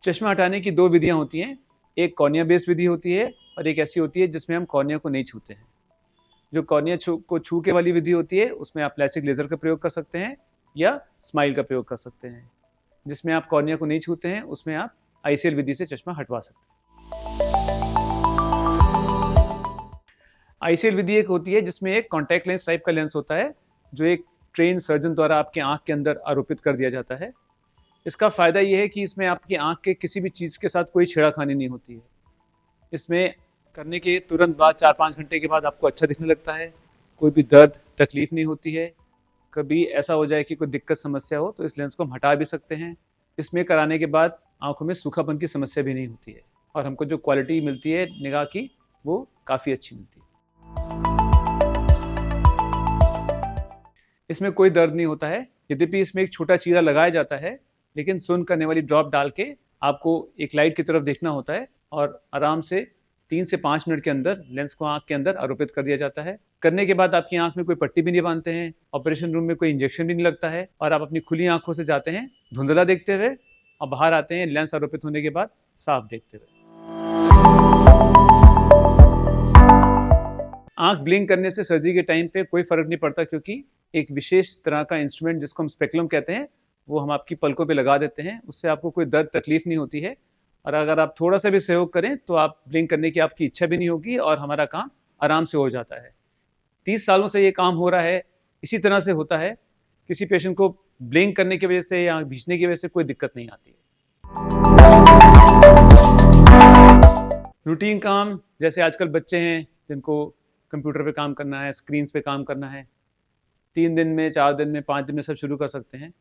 चश्मा हटाने की दो विधियां होती हैं। एक कॉर्निया बेस्ड विधि होती है और एक ऐसी होती है जिसमें हम कॉर्निया को नहीं छूते हैं। जो कॉर्निया को छू के वाली विधि होती है उसमें आप लैसिक लेजर का प्रयोग कर सकते हैं या स्माइल का प्रयोग कर सकते हैं। जिसमें आप कॉर्निया को नहीं छूते हैं उसमें आप आईसीएल विधि से चश्मा हटवा सकते हैं। आईसीएल विधि एक होती है जिसमें एक कॉन्टैक्ट लेंस टाइप का लेंस होता है जो एक ट्रेन सर्जन द्वारा आपके आंख के अंदर आरोपित कर दिया जाता है। इसका फ़ायदा यह है कि इसमें आपकी आंख के किसी भी चीज़ के साथ कोई छेड़ाखानी नहीं होती है। इसमें करने के तुरंत बाद 4-5 घंटे के बाद आपको अच्छा दिखने लगता है। कोई भी दर्द तकलीफ नहीं होती है। कभी ऐसा हो जाए कि कोई दिक्कत समस्या हो तो इस लेंस को हम हटा भी सकते हैं। इसमें कराने के बाद आंखों में सूखापन की समस्या भी नहीं होती है और हमको जो क्वालिटी मिलती है निगाह की वो काफ़ी अच्छी मिलती है। इसमें कोई दर्द नहीं होता है। यद्यपि इसमें एक छोटा चीरा लगाया जाता है लेकिन सुन करने वाली ड्रॉप डाल के आपको एक लाइट की तरफ देखना होता है और आराम से 3 से 5 मिनट के अंदर लेंस को आंख के अंदर आरोपित कर दिया जाता है। करने के बाद आपकी आंख में कोई पट्टी भी नहीं बांधते हैं, ऑपरेशन रूम में कोई इंजेक्शन भी नहीं लगता है और आप अपनी खुली आंखों से जाते हैं धुंधला देखते हुए और बाहर आते हैं लेंस आरोपित होने के बाद साफ देखते हुए। आंख ब्लिंक करने से सर्जरी के टाइम पे कोई फर्क नहीं पड़ता क्योंकि एक विशेष तरह का इंस्ट्रूमेंट जिसको हम स्पेकुलम कहते हैं वो हम आपकी पलकों पे लगा देते हैं। उससे आपको कोई दर्द तकलीफ नहीं होती है और अगर आप थोड़ा सा भी सहयोग करें तो आप ब्लिंक करने की आपकी इच्छा भी नहीं होगी और हमारा काम आराम से हो जाता है। 30 सालों से ये काम हो रहा है, इसी तरह से होता है। किसी पेशेंट को ब्लिंक करने की वजह से या भींचने की वजह से कोई दिक्कत नहीं आती है। रूटीन काम जैसे आजकल बच्चे हैं जिनको कंप्यूटर पे काम करना है, स्क्रीन्स पे काम करना है, 3 दिन में, 4 दिन में, 5 दिन में सब शुरू कर सकते हैं।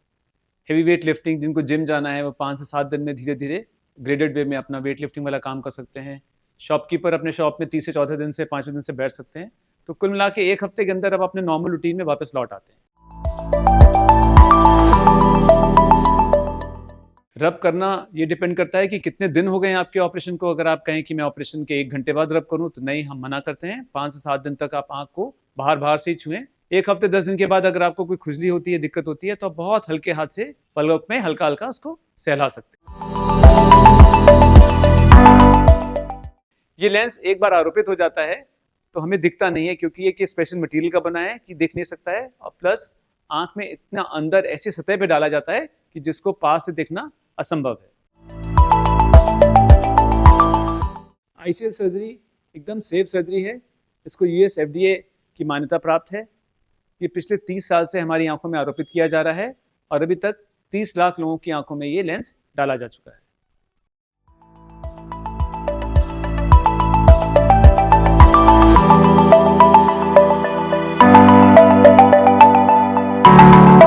हेवी वेट लिफ्टिंग जिनको जिम जाना है वो 5 से 7 दिन में धीरे धीरे ग्रेडेड वे में अपना वेट लिफ्टिंग वाला काम कर सकते हैं। शॉपकीपर अपने शॉप में 30 से 4 दिन से 5वें दिन से बैठ सकते हैं। तो कुल मिला के 1 हफ्ते के अंदर आप अपने नॉर्मल रूटीन में वापस लौट आते हैं। रब करना ये डिपेंड करता है कि कितने दिन हो गए हैं आपके ऑपरेशन को। अगर आप कहें कि मैं ऑपरेशन के 1 घंटे बाद रब करूं तो नहीं, हम मना करते हैं। 5 से 7 दिन तक आप आंख को बाहर से ही छुएं। 1 हफ्ते 10 दिन के बाद अगर आपको कोई खुजली होती है, दिक्कत होती है तो आप बहुत हल्के हाथ से पलक में हल्का हल्का उसको सहला सकते हैं। ये लेंस एक बार आरोपित हो जाता है तो हमें दिखता नहीं है क्योंकि ये स्पेशल मटेरियल का बना है कि दिख नहीं सकता है और प्लस आंख में इतना अंदर ऐसी सतह पे डाला जाता है कि जिसको पास से देखना असंभव है। आईसीएल सर्जरी एकदम सेफ सर्जरी है। इसको यूएस एफडीए की मान्यता प्राप्त है। ये पिछले 30 साल से हमारी आंखों में आरोपित किया जा रहा है और अभी तक 30 लाख लोगों की आंखों में ये लेंस डाला जा चुका है।